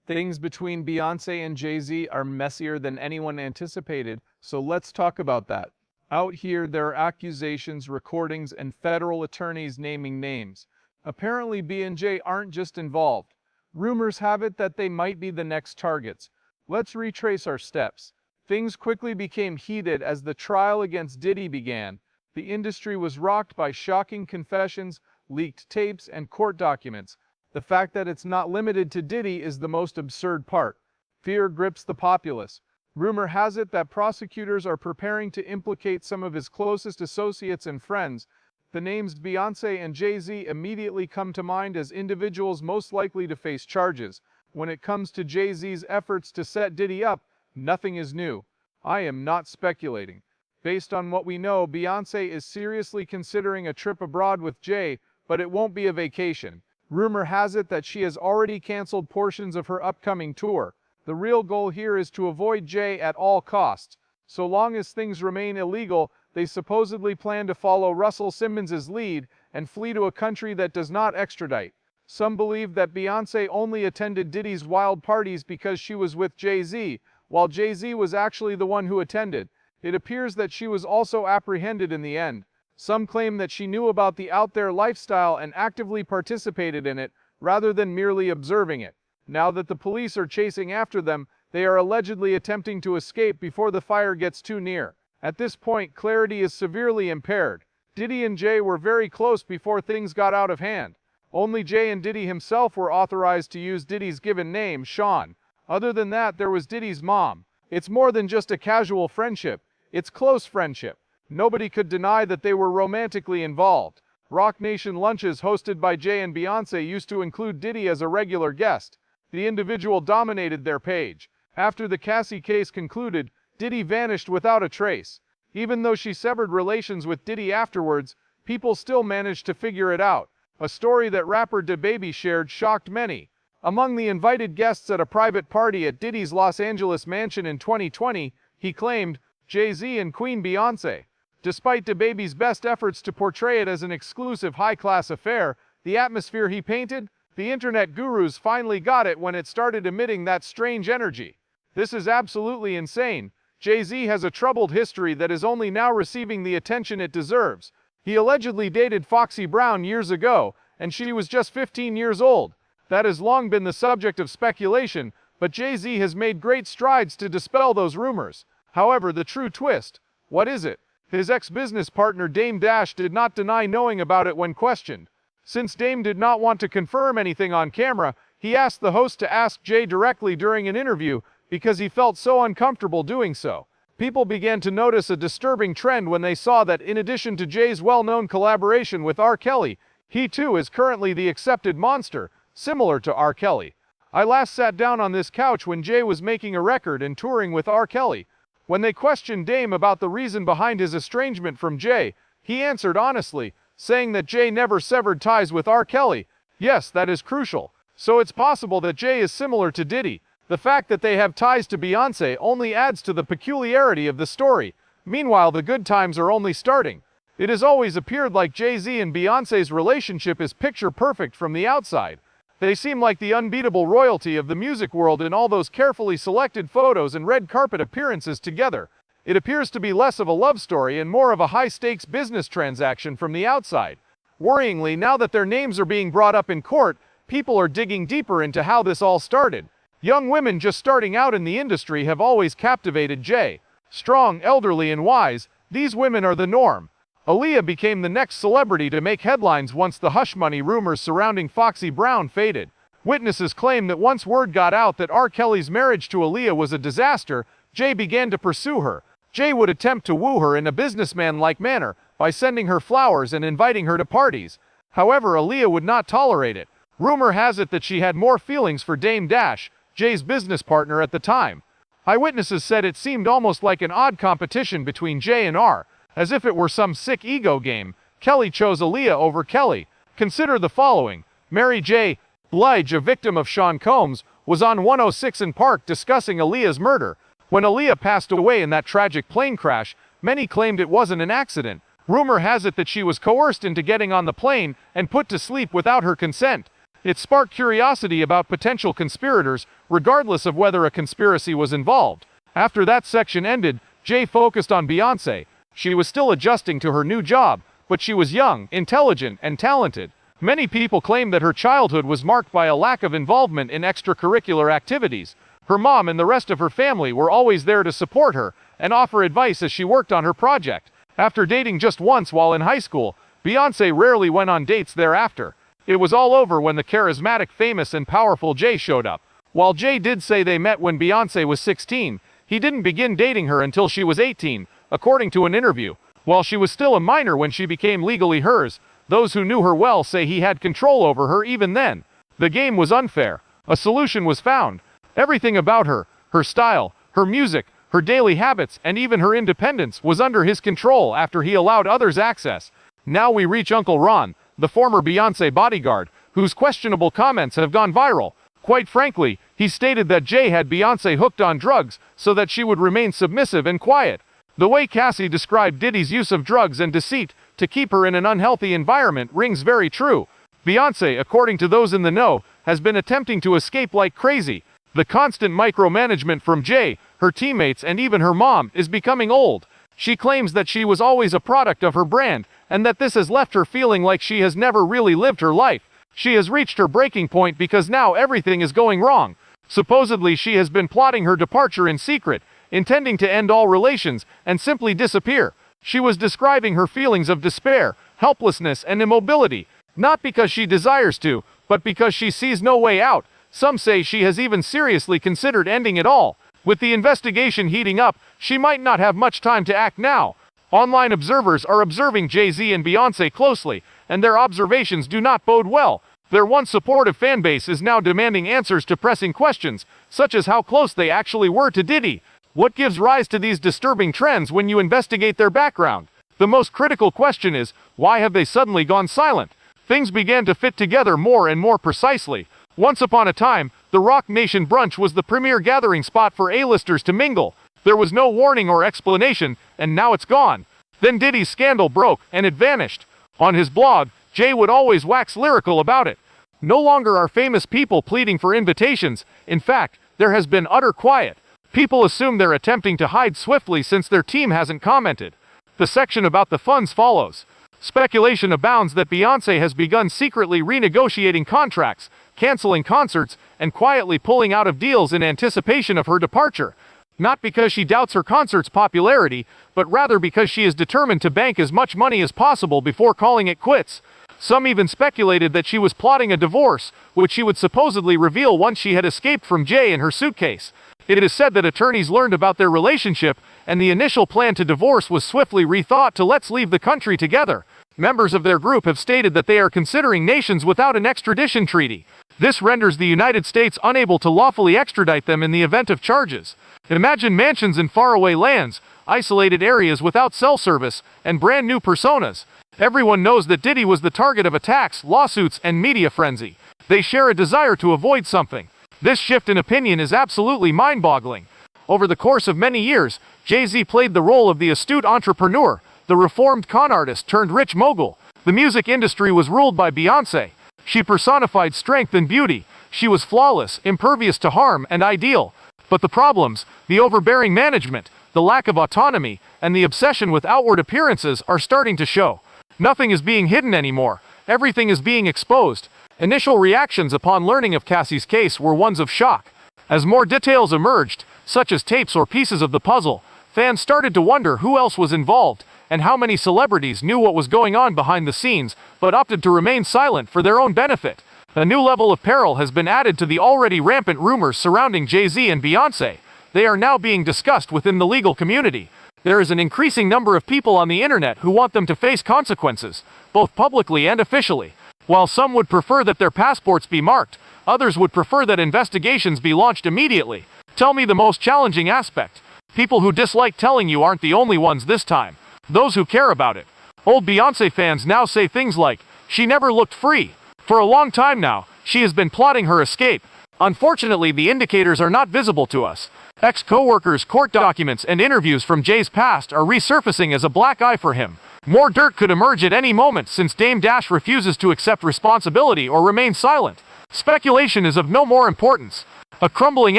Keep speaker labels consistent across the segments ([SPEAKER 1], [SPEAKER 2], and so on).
[SPEAKER 1] Things between Beyoncé and Jay-Z are messier than anyone anticipated, so let's talk about that. Out here, there are accusations, recordings, and federal attorneys naming names. Apparently, B and J aren't just involved. Rumors have it that they might be the next targets. Let's retrace our steps. Things quickly became heated as the trial against Diddy began. The industry was rocked by shocking confessions, leaked tapes, and court documents. The fact that it's not limited to Diddy is the most absurd part. Fear grips the populace. Rumor has it that prosecutors are preparing to implicate some of his closest associates and friends. The names Beyoncé and Jay-Z immediately come to mind as individuals most likely to face charges. When it comes to Jay-Z's efforts to set Diddy up, nothing is new. I am not speculating. Based on what we know, Beyoncé is seriously considering a trip abroad with Jay, but it won't be a vacation. Rumor has it that she has already canceled portions of her upcoming tour. The real goal here is to avoid Jay at all costs. So long as things remain illegal, they supposedly plan to follow Russell Simmons' lead and flee to a country that does not extradite. Some believe that Beyoncé only attended Diddy's wild parties because she was with Jay-Z, while Jay-Z was actually the one who attended. It appears that she was also apprehended in the end. Some claim that she knew about the out-there lifestyle and actively participated in it, rather than merely observing it. Now that the police are chasing after them, they are allegedly attempting to escape before the fire gets too near. At this point, clarity is severely impaired. Diddy and Jay were very close before things got out of hand. Only Jay and Diddy himself were authorized to use Diddy's given name, Sean. Other than that, there was Diddy's mom. It's more than just a casual friendship, it's close friendship. Nobody could deny that they were romantically involved. Rock Nation lunches hosted by Jay and Beyoncé used to include Diddy as a regular guest. The individual dominated their page. After the Cassie case concluded, Diddy vanished without a trace. Even though she severed relations with Diddy afterwards, people still managed to figure it out. A story that rapper DaBaby shared shocked many. Among the invited guests at a private party at Diddy's Los Angeles mansion in 2020, he claimed Jay-Z and Queen Beyoncé. Despite DaBaby's best efforts to portray it as an exclusive high-class affair, the atmosphere he painted, the internet gurus finally got it when it started emitting that strange energy. This is absolutely insane. Jay-Z has a troubled history that is only now receiving the attention it deserves. He allegedly dated Foxy Brown years ago, and she was just 15 years old. That has long been the subject of speculation, but Jay-Z has made great strides to dispel those rumors. However, the true twist, what is it? His ex-business partner Dame Dash did not deny knowing about it when questioned. Since Dame did not want to confirm anything on camera, he asked the host to ask Jay directly during an interview because he felt so uncomfortable doing so. People began to notice a disturbing trend when they saw that in addition to Jay's well-known collaboration with R. Kelly, he too is currently the accepted monster, similar to R. Kelly. I last sat down on this couch when Jay was making a record and touring with R. Kelly. When they questioned Dame about the reason behind his estrangement from Jay, he answered honestly, saying that Jay never severed ties with R. Kelly. Yes, that is crucial. So it's possible that Jay is similar to Diddy. The fact that they have ties to Beyoncé only adds to the peculiarity of the story. Meanwhile, the good times are only starting. It has always appeared like Jay-Z and Beyoncé's relationship is picture perfect from the outside. They seem like the unbeatable royalty of the music world in all those carefully selected photos and red carpet appearances together. It appears to be less of a love story and more of a high-stakes business transaction from the outside. Worryingly, now that their names are being brought up in court, people are digging deeper into how this all started. Young women just starting out in the industry have always captivated Jay. Strong, elderly, and wise, these women are the norm. Aaliyah became the next celebrity to make headlines once the hush money rumors surrounding Foxy Brown faded. Witnesses claim that once word got out that R. Kelly's marriage to Aaliyah was a disaster, Jay began to pursue her. Jay would attempt to woo her in a businessman-like manner by sending her flowers and inviting her to parties. However, Aaliyah would not tolerate it. Rumor has it that she had more feelings for Dame Dash, Jay's business partner at the time. Eyewitnesses said it seemed almost like an odd competition between Jay and R. As if it were some sick ego game, Kelly chose Aaliyah over Kelly. Consider the following. Mary J. Blige, a victim of Sean Combs, was on 106 in Park discussing Aaliyah's murder. When Aaliyah passed away in that tragic plane crash, many claimed it wasn't an accident. Rumor has it that she was coerced into getting on the plane and put to sleep without her consent. It sparked curiosity about potential conspirators, regardless of whether a conspiracy was involved. After that section ended, Jay focused on Beyoncé. She was still adjusting to her new job, but she was young, intelligent, and talented. Many people claim that her childhood was marked by a lack of involvement in extracurricular activities. Her mom and the rest of her family were always there to support her and offer advice as she worked on her project. After dating just once while in high school, Beyoncé rarely went on dates thereafter. It was all over when the charismatic, famous, and powerful Jay showed up. While Jay did say they met when Beyoncé was 16, he didn't begin dating her until she was 18, according to an interview. While she was still a minor when she became legally hers, those who knew her well say he had control over her even then. The game was unfair. A solution was found. Everything about her, her style, her music, her daily habits, and even her independence was under his control after he allowed others access. Now we reach Uncle Ron, the former Beyoncé bodyguard, whose questionable comments have gone viral. Quite frankly, he stated that Jay had Beyoncé hooked on drugs so that she would remain submissive and quiet. The way Cassie described Diddy's use of drugs and deceit to keep her in an unhealthy environment rings very true. Beyoncé, according to those in the know, has been attempting to escape like crazy. The constant micromanagement from Jay, her teammates, and even her mom is becoming old. She claims that she was always a product of her brand, and that this has left her feeling like she has never really lived her life. She has reached her breaking point because now everything is going wrong. Supposedly she has been plotting her departure in secret, intending to end all relations and simply disappear. She was describing her feelings of despair, helplessness, and immobility, not because she desires to, but because she sees no way out. Some say she has even seriously considered ending it all. With the investigation heating up, she might not have much time to act now. Online observers are observing Jay-Z and Beyoncé closely, and their observations do not bode well. Their once supportive fanbase is now demanding answers to pressing questions, such as how close they actually were to Diddy. What gives rise to these disturbing trends when you investigate their background? The most critical question is, why have they suddenly gone silent? Things began to fit together more and more precisely. Once upon a time, the Rock Nation brunch was the premier gathering spot for A-listers to mingle. There was no warning or explanation, and now it's gone. Then Diddy's scandal broke, and it vanished. On his blog, Jay would always wax lyrical about it. No longer are famous people pleading for invitations. In fact, there has been utter quiet. People assume they're attempting to hide swiftly since their team hasn't commented. The section about the funds follows. Speculation abounds that Beyoncé has begun secretly renegotiating contracts, canceling concerts, and quietly pulling out of deals in anticipation of her departure. Not because she doubts her concert's popularity, but rather because she is determined to bank as much money as possible before calling it quits. Some even speculated that she was plotting a divorce, which she would supposedly reveal once she had escaped from Jay in her suitcase. It is said that attorneys learned about their relationship, and the initial plan to divorce was swiftly rethought to let's leave the country together. Members of their group have stated that they are considering nations without an extradition treaty. This renders the United States unable to lawfully extradite them in the event of charges. Imagine mansions in faraway lands, isolated areas without cell service, and brand new personas. Everyone knows that Diddy was the target of attacks, lawsuits, and media frenzy. They share a desire to avoid something. This shift in opinion is absolutely mind-boggling. Over the course of many years, Jay-Z played the role of the astute entrepreneur, the reformed con artist turned rich mogul. The music industry was ruled by Beyoncé. She personified strength and beauty. She was flawless, impervious to harm, and ideal. But the problems, the overbearing management, the lack of autonomy, and the obsession with outward appearances are starting to show. Nothing is being hidden anymore. Everything is being exposed. Initial reactions upon learning of Cassie's case were ones of shock. As more details emerged, such as tapes or pieces of the puzzle, fans started to wonder who else was involved, and how many celebrities knew what was going on behind the scenes, but opted to remain silent for their own benefit. A new level of peril has been added to the already rampant rumors surrounding Jay-Z and Beyoncé. They are now being discussed within the legal community. There is an increasing number of people on the internet who want them to face consequences, both publicly and officially. While some would prefer that their passports be marked, others would prefer that investigations be launched immediately. Tell me the most challenging aspect. People who dislike telling you aren't the only ones this time. Those who care about it. Old Beyoncé fans now say things like, "She never looked free." For a long time now, she has been plotting her escape. Unfortunately, the indicators are not visible to us. Ex-co-workers, court documents, and interviews from Jay's past are resurfacing as a black eye for him. More dirt could emerge at any moment since Dame Dash refuses to accept responsibility or remain silent.
[SPEAKER 2] Speculation is of no more importance. A crumbling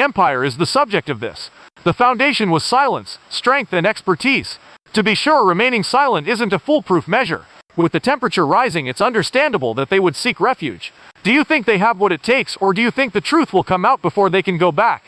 [SPEAKER 2] empire is the subject of this. The foundation was silence, strength, and expertise. To be sure, remaining silent isn't a foolproof measure. With the temperature rising, it's understandable that they would seek refuge. Do you think they have what it takes, or do you think the truth will come out before they can go back?